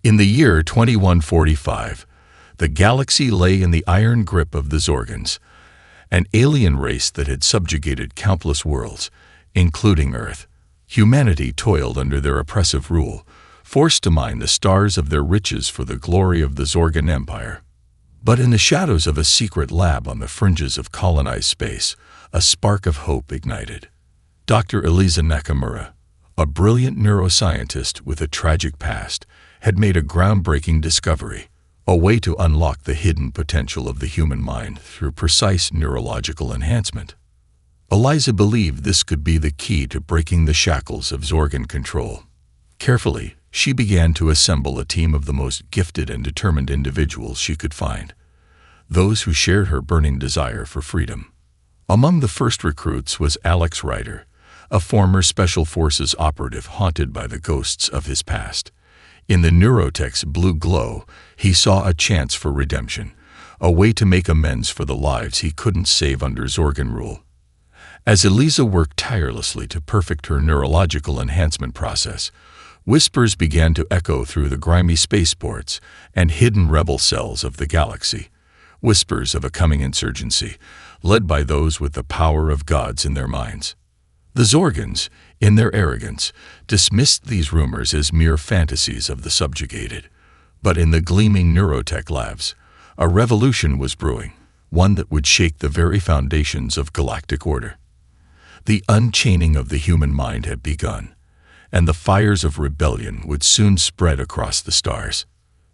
In the year 2145, the galaxy lay in the iron grip of the Zorgans, an alien race that had subjugated countless worlds, including Earth. Humanity toiled under their oppressive rule, forced to mine the stars of their riches for the glory of the Zorgan Empire. But in the shadows of a secret lab on the fringes of colonized space, a spark of hope ignited. Dr. Eliza Nakamura, a brilliant neuroscientist with a tragic past, had made a groundbreaking discovery, a way to unlock the hidden potential of the human mind through precise neurological enhancement. Eliza believed this could be the key to breaking the shackles of Zorgan control. Carefully, she began to assemble a team of the most gifted and determined individuals she could find, those who shared her burning desire for freedom. Among the first recruits was Alex Ryder, a former Special Forces operative haunted by the ghosts of his past. In the Neurotech's blue glow, he saw a chance for redemption, a way to make amends for the lives he couldn't save under Zorgan rule. As Eliza worked tirelessly to perfect her neurological enhancement process, whispers began to echo through the grimy spaceports and hidden rebel cells of the galaxy, whispers of a coming insurgency, led by those with the power of gods in their minds. The Zorgans, in their arrogance, dismissed these rumors as mere fantasies of the subjugated. But in the gleaming neurotech labs, a revolution was brewing, one that would shake the very foundations of galactic order. The unchaining of the human mind had begun, and the fires of rebellion would soon spread across the stars.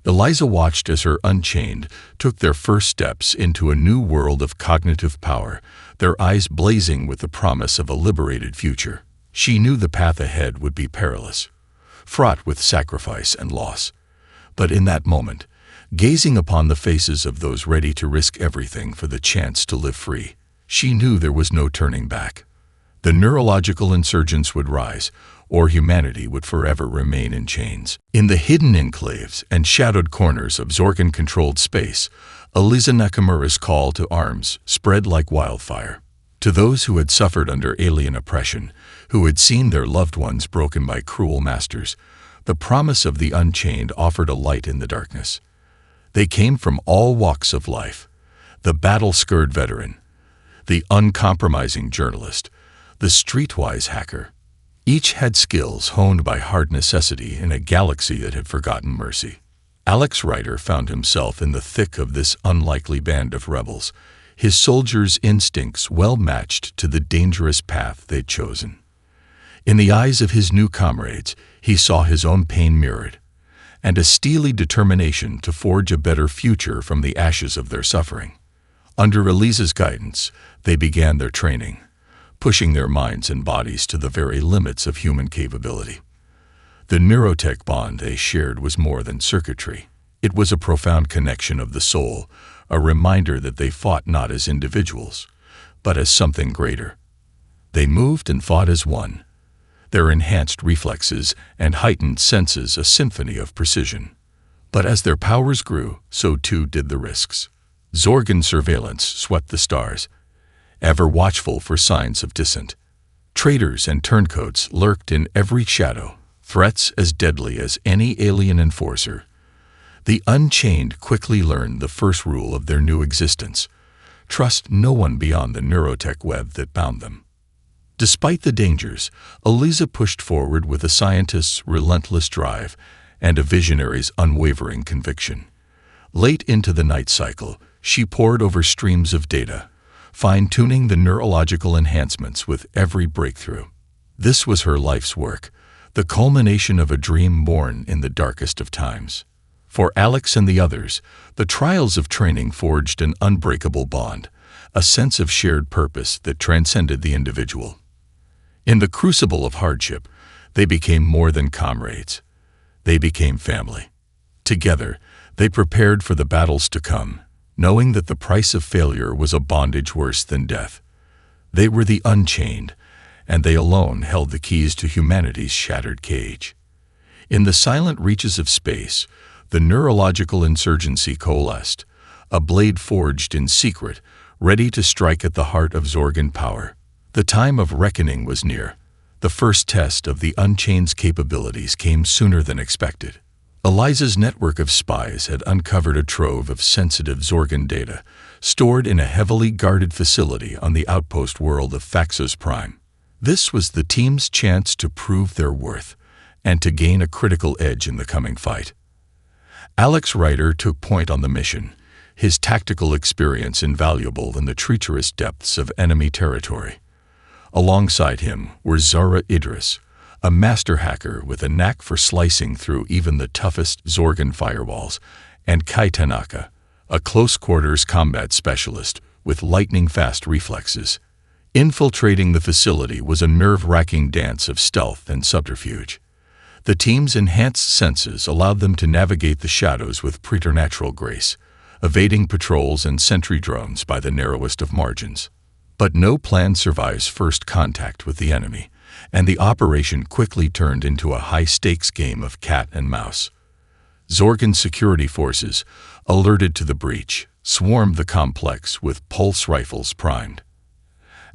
Eliza watched as her Unchained took their first steps into a new world of cognitive power, their eyes blazing with the promise of a liberated future. She knew the path ahead would be perilous, fraught with sacrifice and loss. But in that moment, gazing upon the faces of those ready to risk everything for the chance to live free, she knew there was no turning back. The neurological insurgents would rise, or humanity would forever remain in chains. In the hidden enclaves and shadowed corners of Zorgan-controlled space, Eliza Nakamura's call to arms spread like wildfire. To those who had suffered under alien oppression, who had seen their loved ones broken by cruel masters, the promise of the Unchained offered a light in the darkness. They came from all walks of life: the battle-scarred veteran, the uncompromising journalist, the streetwise hacker. Each had skills honed by hard necessity in a galaxy that had forgotten mercy. Alex Ryder found himself in the thick of this unlikely band of rebels, his soldiers' instincts well matched to the dangerous path they'd chosen. In the eyes of his new comrades, he saw his own pain mirrored, and a steely determination to forge a better future from the ashes of their suffering. Under Eliza's guidance, they began their training, pushing their minds and bodies to the very limits of human capability. The neurotech bond they shared was more than circuitry. It was a profound connection of the soul, a reminder that they fought not as individuals, but as something greater. They moved and fought as one, their enhanced reflexes and heightened senses a symphony of precision. But as their powers grew, so too did the risks. Zorgan surveillance swept the stars, ever watchful for signs of dissent. Traitors and turncoats lurked in every shadow, threats as deadly as any alien enforcer. The Unchained quickly learned the first rule of their new existence: trust no one beyond the neurotech web that bound them. Despite the dangers, Eliza pushed forward with a scientist's relentless drive and a visionary's unwavering conviction. Late into the night cycle, she pored over streams of data, fine-tuning the neurological enhancements with every breakthrough. This was her life's work, the culmination of a dream born in the darkest of times. For Alex and the others, the trials of training forged an unbreakable bond, a sense of shared purpose that transcended the individual. In the crucible of hardship, they became more than comrades. They became family. Together, they prepared for the battles to come, knowing that the price of failure was a bondage worse than death. They were the Unchained, and they alone held the keys to humanity's shattered cage. In the silent reaches of space, the neurological insurgency coalesced, a blade forged in secret, ready to strike at the heart of Zorgan power. The time of reckoning was near. The first test of the Unchained's capabilities came sooner than expected. Eliza's network of spies had uncovered a trove of sensitive Zorgan data, stored in a heavily guarded facility on the outpost world of Faxos Prime. This was the team's chance to prove their worth and to gain a critical edge in the coming fight. Alex Ryder took point on the mission, his tactical experience invaluable in the treacherous depths of enemy territory. Alongside him were Zara Idris, a master hacker with a knack for slicing through even the toughest Zorgan firewalls, and Kai Tanaka, a close-quarters combat specialist with lightning-fast reflexes. Infiltrating the facility was a nerve-wracking dance of stealth and subterfuge. The team's enhanced senses allowed them to navigate the shadows with preternatural grace, evading patrols and sentry drones by the narrowest of margins. But no plan survives first contact with the enemy, and the operation quickly turned into a high-stakes game of cat and mouse. Zorgan security forces, alerted to the breach, swarmed the complex with pulse rifles primed.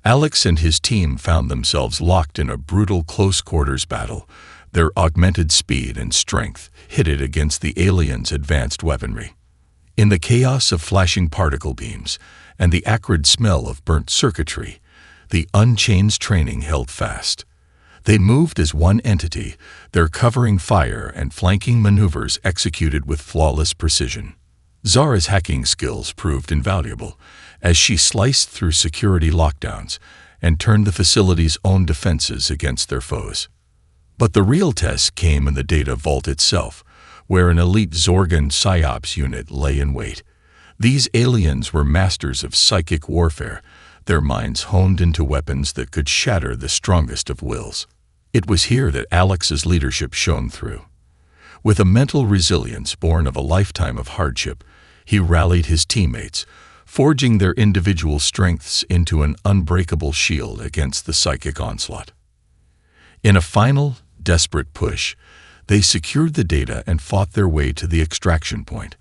Alex and his team found themselves locked in a brutal close-quarters battle, their augmented speed and strength pitted against the aliens' advanced weaponry. In the chaos of flashing particle beams and the acrid smell of burnt circuitry, the Unchained's training held fast. They moved as one entity, their covering fire and flanking maneuvers executed with flawless precision. Zara's hacking skills proved invaluable as she sliced through security lockdowns and turned the facility's own defenses against their foes. But the real test came in the data vault itself, where an elite Zorgan PsyOps unit lay in wait. These aliens were masters of psychic warfare, their minds honed into weapons that could shatter the strongest of wills. It was here that Alex's leadership shone through. With a mental resilience born of a lifetime of hardship, he rallied his teammates, forging their individual strengths into an unbreakable shield against the psychic onslaught. In a final, desperate push, they secured the data and fought their way to the extraction point,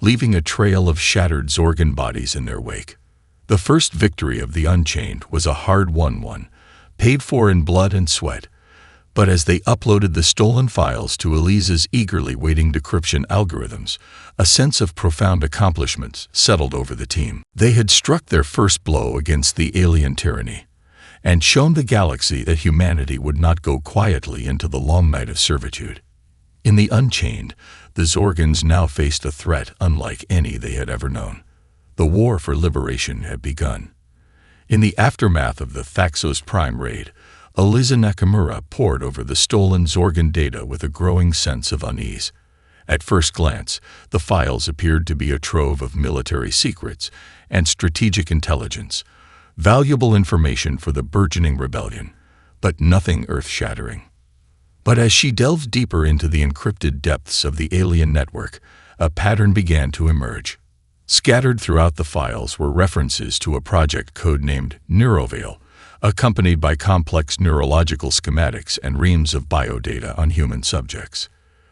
leaving a trail of shattered Zorgan bodies in their wake. The first victory of the Unchained was a hard-won one, paid for in blood and sweat. But as they uploaded the stolen files to Eliza's eagerly waiting decryption algorithms, a sense of profound accomplishments settled over the team. They had struck their first blow against the alien tyranny, and shown the galaxy that humanity would not go quietly into the long night of servitude. In the Unchained, the Zorgans now faced a threat unlike any they had ever known. The war for liberation had begun. In the aftermath of the Faxos Prime raid, Eliza Nakamura pored over the stolen Zorgan data with a growing sense of unease. At first glance, the files appeared to be a trove of military secrets and strategic intelligence, valuable information for the burgeoning rebellion, but nothing earth-shattering. But as she delved deeper into the encrypted depths of the alien network, a pattern began to emerge. Scattered throughout the files were references to a project codenamed Neurovale, accompanied by complex neurological schematics and reams of biodata on human subjects.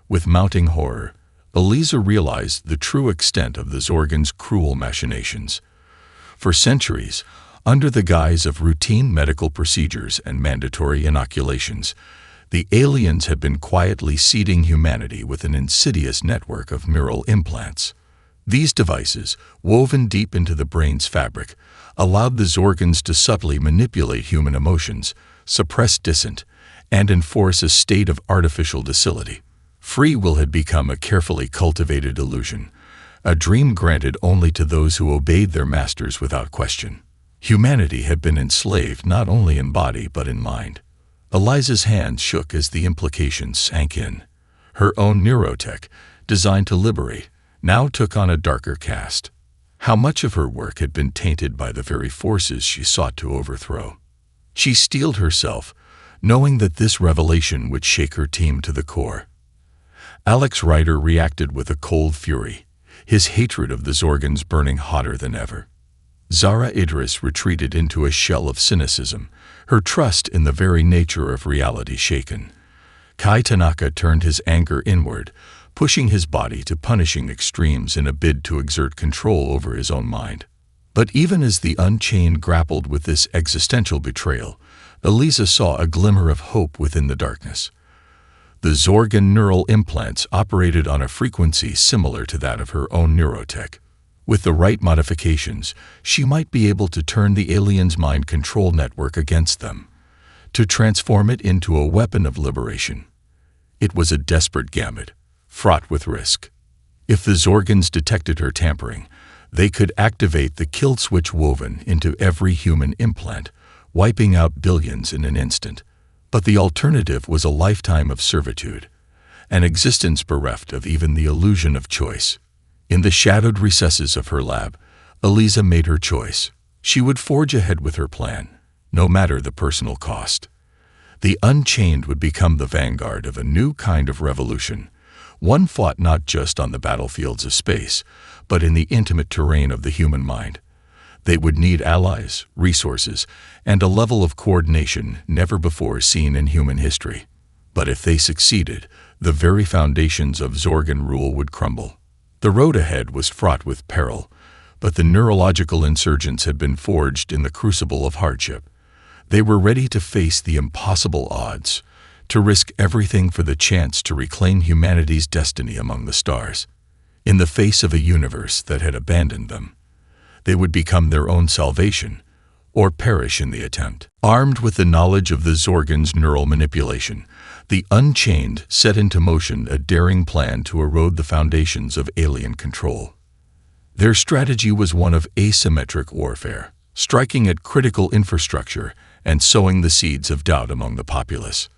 With mounting horror, Eliza realized the true extent of the Zorgan's cruel machinations. For centuries, under the guise of routine medical procedures and mandatory inoculations, the aliens had been quietly seeding humanity with an insidious network of neural implants. These devices, woven deep into the brain's fabric, allowed the Zorgans to subtly manipulate human emotions, suppress dissent, and enforce a state of artificial docility. Free will had become a carefully cultivated illusion, a dream granted only to those who obeyed their masters without question. Humanity had been enslaved not only in body but in mind. Eliza's hands shook as the implications sank in. Her own neurotech, designed to liberate, now took on a darker cast. How much of her work had been tainted by the very forces she sought to overthrow? She steeled herself, knowing that this revelation would shake her team to the core. Alex Ryder reacted with a cold fury, his hatred of the Zorgans burning hotter than ever. Zara Idris retreated into a shell of cynicism, her trust in the very nature of reality shaken. Kai Tanaka turned his anger inward, pushing his body to punishing extremes in a bid to exert control over his own mind. But even as the Unchained grappled with this existential betrayal, Eliza saw a glimmer of hope within the darkness. The Zorgan neural implants operated on a frequency similar to that of her own neurotech. With the right modifications, she might be able to turn the aliens' mind control network against them, to transform it into a weapon of liberation. It was a desperate gambit, fraught with risk. If the Zorgans detected her tampering, they could activate the kill switch woven into every human implant, wiping out billions in an instant. But the alternative was a lifetime of servitude, an existence bereft of even the illusion of choice. In the shadowed recesses of her lab, Eliza made her choice. She would forge ahead with her plan, no matter the personal cost. The Unchained would become the vanguard of a new kind of revolution, one fought not just on the battlefields of space, but in the intimate terrain of the human mind. They would need allies, resources, and a level of coordination never before seen in human history. But if they succeeded, the very foundations of Zorgan rule would crumble. The road ahead was fraught with peril, but the Neurological Insurgents had been forged in the crucible of hardship. They were ready to face the impossible odds, to risk everything for the chance to reclaim humanity's destiny among the stars. In the face of a universe that had abandoned them, they would become their own salvation, or perish in the attempt. Armed with the knowledge of the Zorgans' neural manipulation, the Unchained set into motion a daring plan to erode the foundations of alien control. Their strategy was one of asymmetric warfare, striking at critical infrastructure and sowing the seeds of doubt among the populace.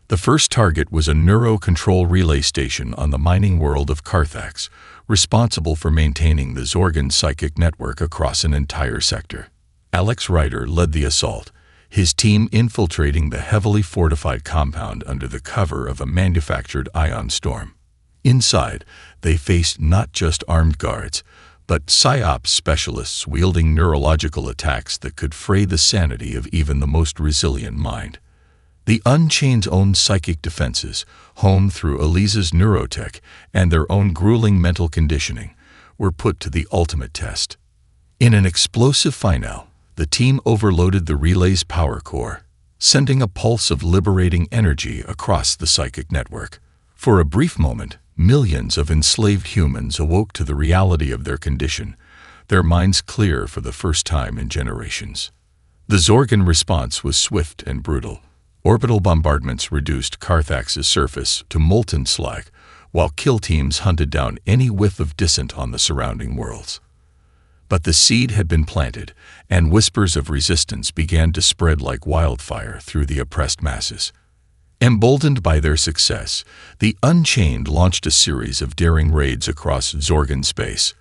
The first target was a neuro-control relay station on the mining world of Carthax, responsible for maintaining the Zorgan psychic network across an entire sector. Alex Ryder led the assault, his team infiltrating the heavily fortified compound under the cover of a manufactured ion storm. Inside, they faced not just armed guards, but psyops specialists wielding neurological attacks that could fray the sanity of even the most resilient mind. The Unchained's own psychic defenses, honed through Eliza's neurotech and their own grueling mental conditioning, were put to the ultimate test. In an explosive finale, the team overloaded the relay's power core, sending a pulse of liberating energy across the psychic network. For a brief moment, millions of enslaved humans awoke to the reality of their condition, their minds clear for the first time in generations. The Zorgan response was swift and brutal. Orbital bombardments reduced Carthax's surface to molten slag, while kill teams hunted down any whiff of dissent on the surrounding worlds. But the seed had been planted, and whispers of resistance began to spread like wildfire through the oppressed masses. Emboldened by their success, the Unchained launched a series of daring raids across Zorgan space,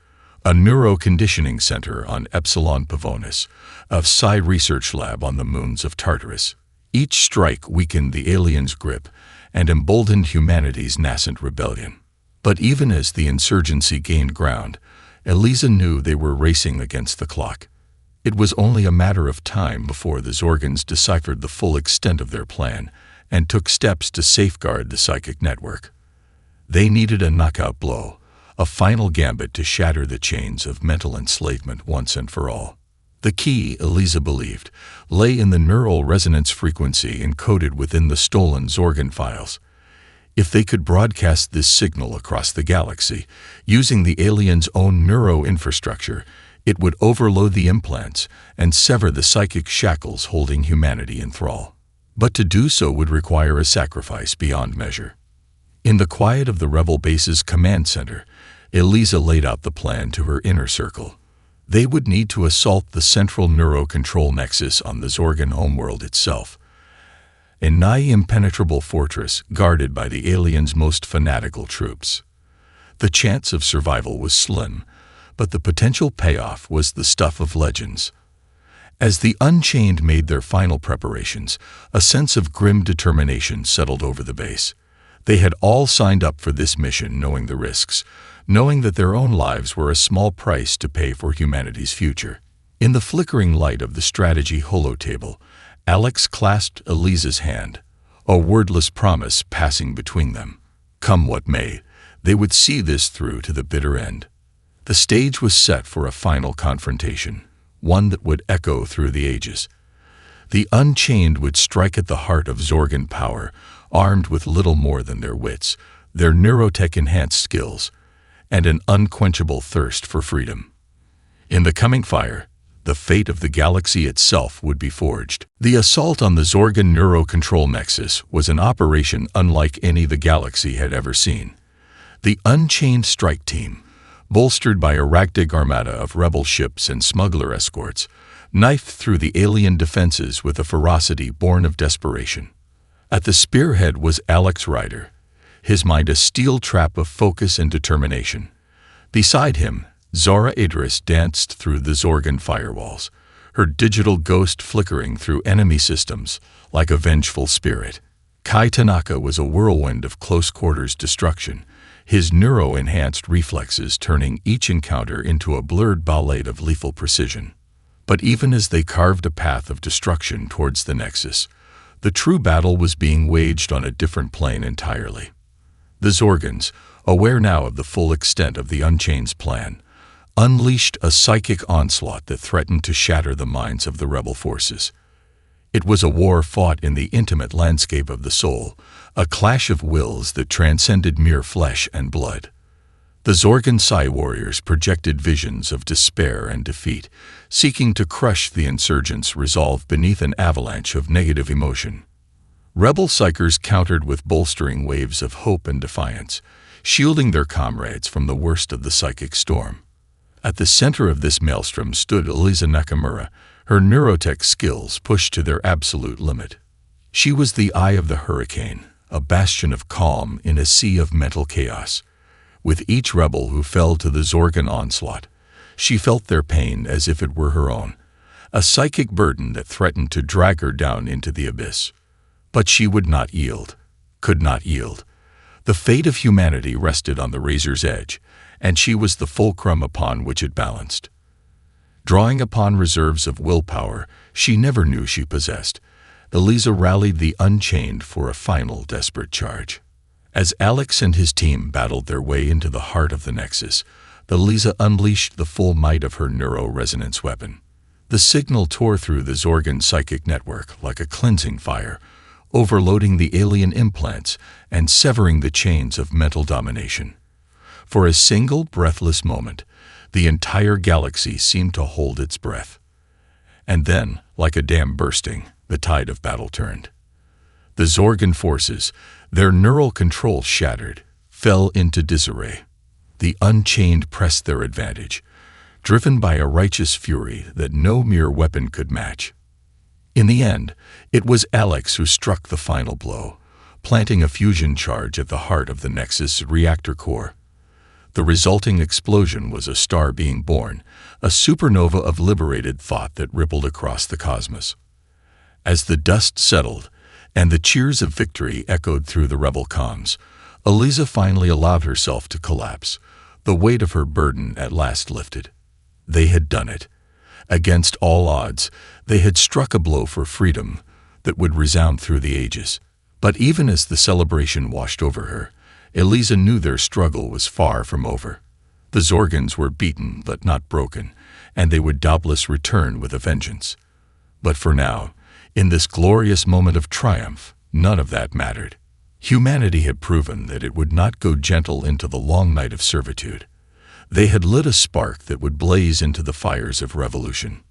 a neuro-conditioning center on Epsilon Pavonis, a Psi research lab on the moons of Tartarus. Each strike weakened the aliens' grip and emboldened humanity's nascent rebellion. But even as the insurgency gained ground, Eliza knew they were racing against the clock. It was only a matter of time before the Zorgans deciphered the full extent of their plan and took steps to safeguard the psychic network. They needed a knockout blow, a final gambit to shatter the chains of mental enslavement once and for all. The key, Eliza believed, lay in the neural resonance frequency encoded within the stolen Zorgan files. If they could broadcast this signal across the galaxy, using the aliens' own neuro-infrastructure, it would overload the implants and sever the psychic shackles holding humanity in thrall. But to do so would require a sacrifice beyond measure. In the quiet of the rebel base's command center, Eliza laid out the plan to her inner circle. They would need to assault the central neuro-control nexus on the Zorgan homeworld itself, a nigh impenetrable fortress guarded by the aliens' most fanatical troops. The chance of survival was slim, but the potential payoff was the stuff of legends. As the Unchained made their final preparations, a sense of grim determination settled over the base. They had all signed up for this mission knowing the risks, knowing that their own lives were a small price to pay for humanity's future. In the flickering light of the strategy holotable, Alex clasped Eliza's hand, a wordless promise passing between them. Come what may, they would see this through to the bitter end. The stage was set for a final confrontation, one that would echo through the ages. The Unchained would strike at the heart of Zorgan power, armed with little more than their wits, their neurotech-enhanced skills, and an unquenchable thirst for freedom. In the coming fire, the fate of the galaxy itself would be forged. The assault on the Zorgan Neurocontrol Nexus was an operation unlike any the galaxy had ever seen. The Unchained strike team, bolstered by a ragtag armada of rebel ships and smuggler escorts, knifed through the alien defenses with a ferocity born of desperation. At the spearhead was Alex Rider, his mind a steel trap of focus and determination. Beside him, Zara Idris danced through the Zorgan firewalls, her digital ghost flickering through enemy systems like a vengeful spirit. Kai Tanaka was a whirlwind of close-quarters destruction, his neuro-enhanced reflexes turning each encounter into a blurred ballet of lethal precision. But even as they carved a path of destruction towards the Nexus, the true battle was being waged on a different plane entirely. The Zorgans, aware now of the full extent of the Unchained's plan, unleashed a psychic onslaught that threatened to shatter the minds of the rebel forces. It was a war fought in the intimate landscape of the soul, a clash of wills that transcended mere flesh and blood. The Zorgan Psi warriors projected visions of despair and defeat, seeking to crush the insurgents' resolve beneath an avalanche of negative emotion. Rebel psychers countered with bolstering waves of hope and defiance, shielding their comrades from the worst of the psychic storm. At the center of this maelstrom stood Eliza Nakamura, her neurotech skills pushed to their absolute limit. She was the eye of the hurricane, a bastion of calm in a sea of mental chaos. With each rebel who fell to the Zorgan onslaught, she felt their pain as if it were her own, a psychic burden that threatened to drag her down into the abyss. But she would not yield, could not yield. The fate of humanity rested on the razor's edge, and she was the fulcrum upon which it balanced. Drawing upon reserves of willpower she never knew she possessed, Eliza rallied the Unchained for a final desperate charge. As Alex and his team battled their way into the heart of the Nexus, Eliza unleashed the full might of her neuro-resonance weapon. The signal tore through the Zorgan psychic network like a cleansing fire, overloading the alien implants and severing the chains of mental domination. For a single breathless moment, the entire galaxy seemed to hold its breath. And then, like a dam bursting, the tide of battle turned. The Zorgan forces, their neural control shattered, fell into disarray. The Unchained pressed their advantage, driven by a righteous fury that no mere weapon could match. In the end, it was Alex who struck the final blow, planting a fusion charge at the heart of the Nexus reactor core. The resulting explosion was a star being born, a supernova of liberated thought that rippled across the cosmos. As the dust settled, and the cheers of victory echoed through the rebel comms, Eliza finally allowed herself to collapse, the weight of her burden at last lifted. They had done it. Against all odds, they had struck a blow for freedom that would resound through the ages. But even as the celebration washed over her, Eliza knew their struggle was far from over. The Zorgans were beaten but not broken, and they would doubtless return with a vengeance. But for now, in this glorious moment of triumph, none of that mattered. Humanity had proven that it would not go gentle into the long night of servitude. They had lit a spark that would blaze into the fires of revolution.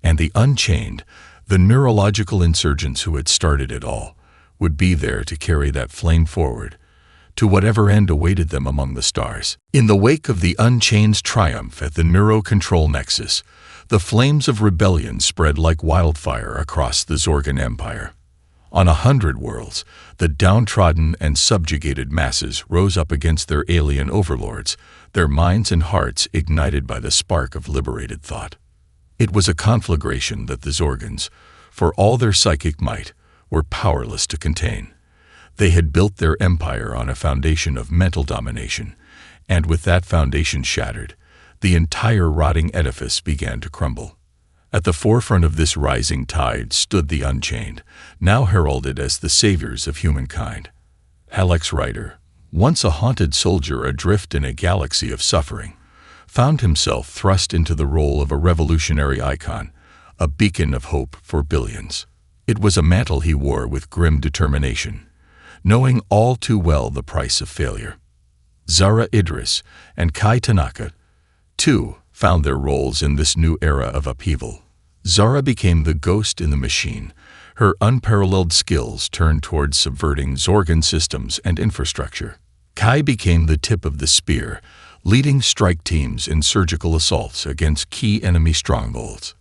And the Unchained, the neurological insurgents who had started it all, would be there to carry that flame forward, to whatever end awaited them among the stars. In the wake of the Unchained's triumph at the Neurocontrol Nexus, the flames of rebellion spread like wildfire across the Zorgan Empire. On 100 worlds, the downtrodden and subjugated masses rose up against their alien overlords, their minds and hearts ignited by the spark of liberated thought. It was a conflagration that the Zorgans, for all their psychic might, were powerless to contain. They had built their empire on a foundation of mental domination, and with that foundation shattered, the entire rotting edifice began to crumble. At the forefront of this rising tide stood the Unchained, now heralded as the saviors of humankind. Alex Rider, once a haunted soldier adrift in a galaxy of suffering, found himself thrust into the role of a revolutionary icon, a beacon of hope for billions. It was a mantle he wore with grim determination, knowing all too well the price of failure. Zara Idris and Kai Tanaka, too, found their roles in this new era of upheaval. Zara became the ghost in the machine, her unparalleled skills turned towards subverting Zorgan systems and infrastructure. Kai became the tip of the spear, leading strike teams in surgical assaults against key enemy strongholds.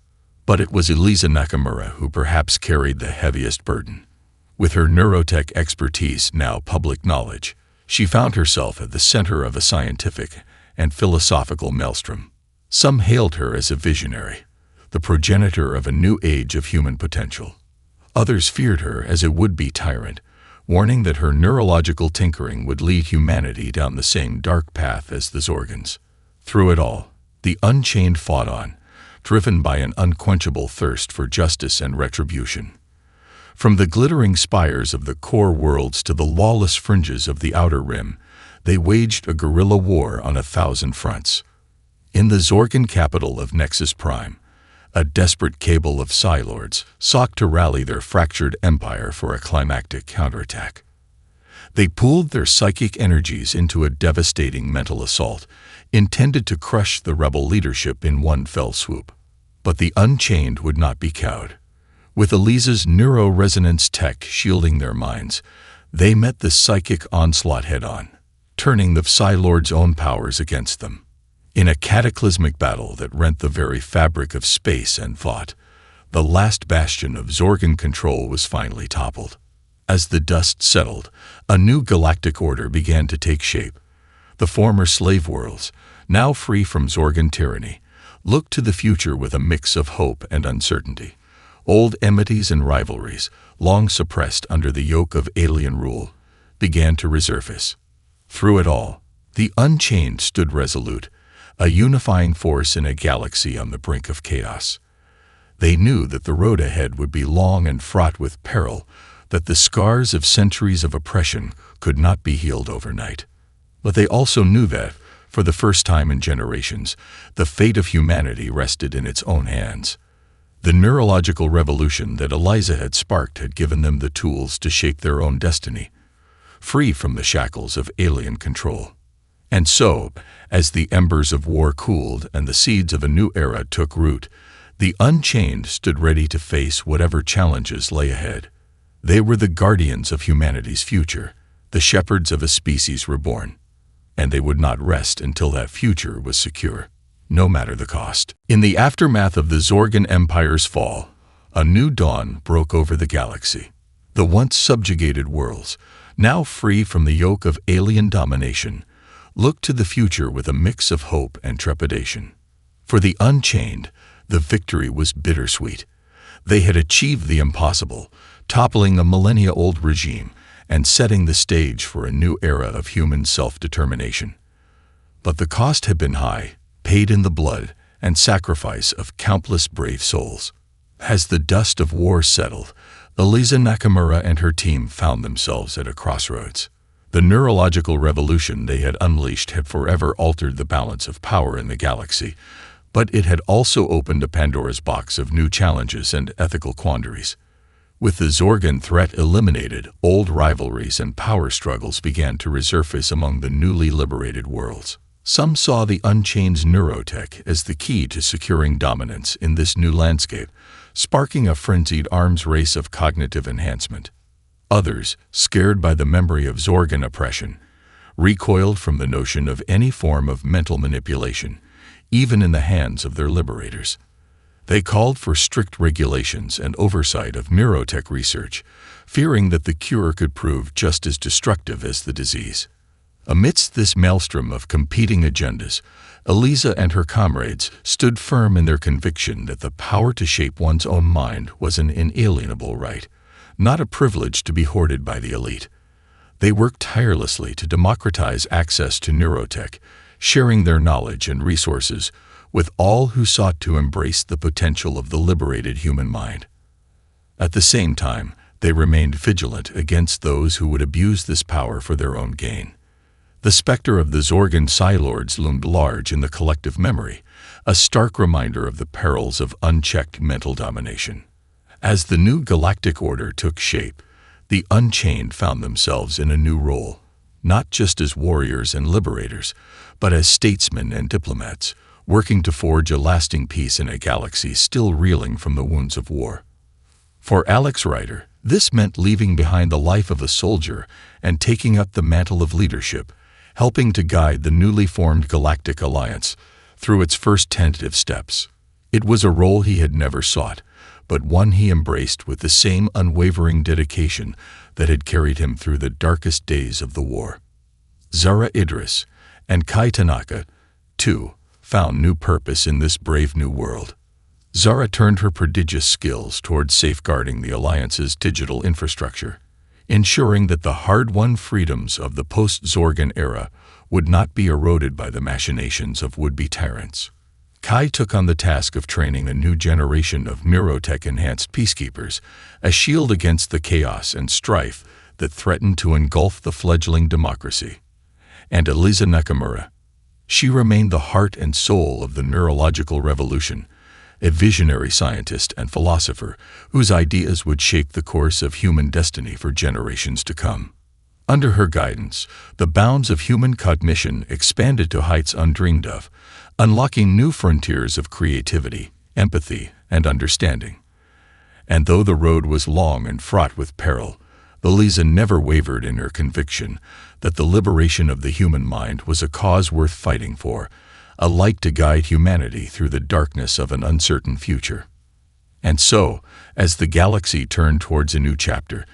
But it was Elisa Nakamura who perhaps carried the heaviest burden. With her neurotech expertise now public knowledge, she found herself at the center of a scientific and philosophical maelstrom. Some hailed her as a visionary, the progenitor of a new age of human potential. Others feared her as a would-be tyrant, warning that her neurological tinkering would lead humanity down the same dark path as the Zorgans. Through it all, the Unchained fought on, driven by an unquenchable thirst for justice and retribution. From the glittering spires of the core worlds to the lawless fringes of the Outer Rim, they waged a guerrilla war on 1,000 fronts. In the Zorgan capital of Nexus Prime, a desperate cabal of Psi-Lords sought to rally their fractured empire for a climactic counterattack. They pooled their psychic energies into a devastating mental assault, intended to crush the rebel leadership in one fell swoop. But the Unchained would not be cowed. With Elisa's neuro-resonance tech shielding their minds, they met the psychic onslaught head-on, turning the Psi-Lord's own powers against them. In a cataclysmic battle that rent the very fabric of space and thought, the last bastion of Zorgan control was finally toppled. As the dust settled, a new galactic order began to take shape. The former slave worlds, now free from Zorgan tyranny, looked to the future with a mix of hope and uncertainty. Old enmities and rivalries, long suppressed under the yoke of alien rule, began to resurface. Through it all, the Unchained stood resolute, a unifying force in a galaxy on the brink of chaos. They knew that the road ahead would be long and fraught with peril, that the scars of centuries of oppression could not be healed overnight. But they also knew that, for the first time in generations, the fate of humanity rested in its own hands. The neurological revolution that Eliza had sparked had given them the tools to shape their own destiny, free from the shackles of alien control. And so, as the embers of war cooled and the seeds of a new era took root, the Unchained stood ready to face whatever challenges lay ahead. They were the guardians of humanity's future, the shepherds of a species reborn. And they would not rest until that future was secure, no matter the cost. In the aftermath of the Zorgan Empire's fall, a new dawn broke over the galaxy. The once subjugated worlds, now free from the yoke of alien domination, looked to the future with a mix of hope and trepidation. For the Unchained, the victory was bittersweet. They had achieved the impossible, toppling a millennia-old regime and setting the stage for a new era of human self-determination. But the cost had been high, paid in the blood and sacrifice of countless brave souls. As the dust of war settled, Elisa Nakamura and her team found themselves at a crossroads. The neurological revolution they had unleashed had forever altered the balance of power in the galaxy, but it had also opened a Pandora's box of new challenges and ethical quandaries. With the Zorgan threat eliminated, old rivalries and power struggles began to resurface among the newly liberated worlds. Some saw the Unchained's neurotech as the key to securing dominance in this new landscape, sparking a frenzied arms race of cognitive enhancement. Others, scared by the memory of Zorgan oppression, recoiled from the notion of any form of mental manipulation, even in the hands of their liberators. They called for strict regulations and oversight of neurotech research, fearing that the cure could prove just as destructive as the disease. Amidst this maelstrom of competing agendas, Elisa and her comrades stood firm in their conviction that the power to shape one's own mind was an inalienable right, not a privilege to be hoarded by the elite. They worked tirelessly to democratize access to neurotech, sharing their knowledge and resources with all who sought to embrace the potential of the liberated human mind. At the same time, they remained vigilant against those who would abuse this power for their own gain. The specter of the Zorgan Psi-Lords loomed large in the collective memory, a stark reminder of the perils of unchecked mental domination. As the new galactic order took shape, The Unchained found themselves in a new role, not just as warriors and liberators, but as statesmen and diplomats, working to forge a lasting peace in a galaxy still reeling from the wounds of war. For Alex Rider, this meant leaving behind the life of a soldier and taking up the mantle of leadership, helping to guide the newly formed Galactic Alliance through its first tentative steps. It was a role he had never sought, but one he embraced with the same unwavering dedication that had carried him through the darkest days of the war. Zara Idris and Kai Tanaka, too, found new purpose in this brave new world. Zara turned her prodigious skills towards safeguarding the Alliance's digital infrastructure, ensuring that the hard-won freedoms of the post-Zorgan era would not be eroded by the machinations of would-be tyrants. Kai took on the task of training a new generation of neurotech-enhanced peacekeepers, a shield against the chaos and strife that threatened to engulf the fledgling democracy. And Eliza Nakamura, she remained the heart and soul of the neurological revolution, a visionary scientist and philosopher whose ideas would shape the course of human destiny for generations to come. Under her guidance, the bounds of human cognition expanded to heights undreamed of, unlocking new frontiers of creativity, empathy, and understanding. And though the road was long and fraught with peril, Eliza never wavered in her conviction that the liberation of the human mind was a cause worth fighting for, a light to guide humanity through the darkness of an uncertain future. And so, as the galaxy turned towards a new chapter,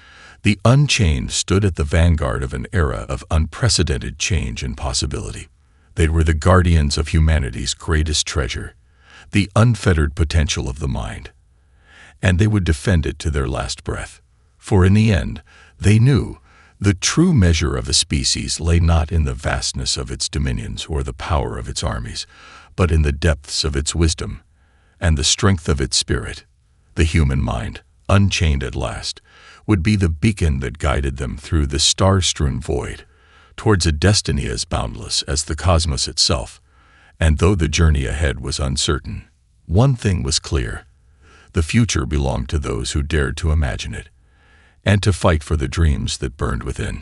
the Unchained stood at the vanguard of an era of unprecedented change and possibility. They were the guardians of humanity's greatest treasure, the unfettered potential of the mind. And they would defend it to their last breath. For in the end, they knew the true measure of a species lay not in the vastness of its dominions or the power of its armies, but in the depths of its wisdom and the strength of its spirit. The human mind, unchained at last, would be the beacon that guided them through the star-strewn void, towards a destiny as boundless as the cosmos itself. And though the journey ahead was uncertain, one thing was clear: the future belonged to those who dared to imagine it, and to fight for the dreams that burned within.